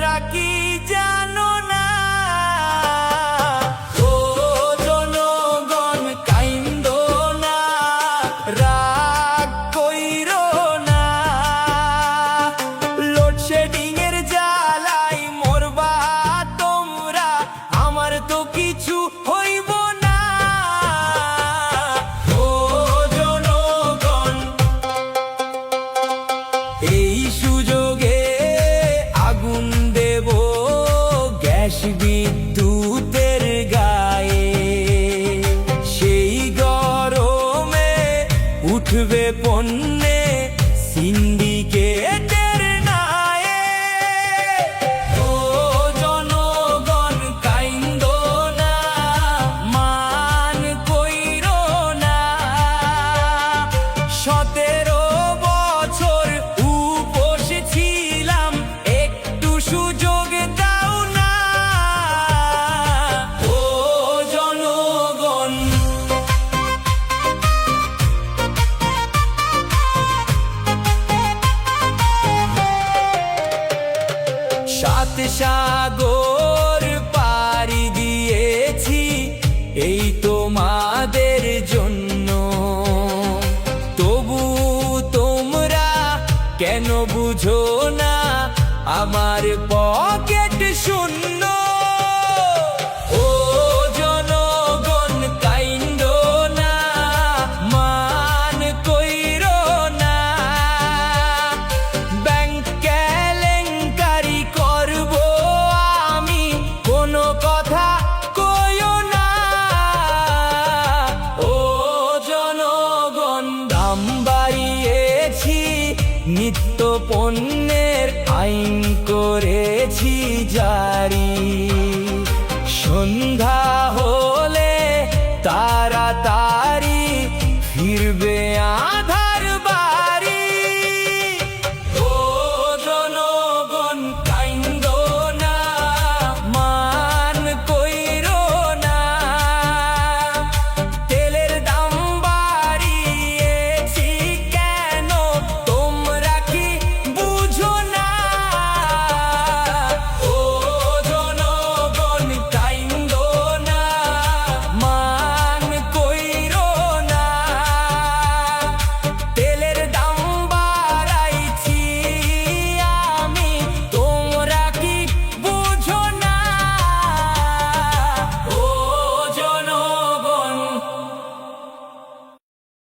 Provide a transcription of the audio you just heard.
তোমরা কি জানো না? ও জনগণ কাইন্দো না, রাগ কইরো না, লোডশেডিং এর জ্বালাই মরবা তোমরা, আমার তো কিছু হইব না। ও জনগণ, এই সুযোগে আগুন দেব গ্যাস বিদ্যুতের গায়ে, সেই গরমে উঠবে পণ্যে সিন্ডিকেটের নায়ে। ও জনগণ কাইন্দো না, মান কইরো না, 17 বছর উপোস ছিলাম, একটু সুযোগ দাও না। ও জনগণ, সাত সাগর পাড়ি দিয়েছি এই তোমাদের জন্য, তবু তোমরা কেন বুঝো না আমার পকেট শূন্য।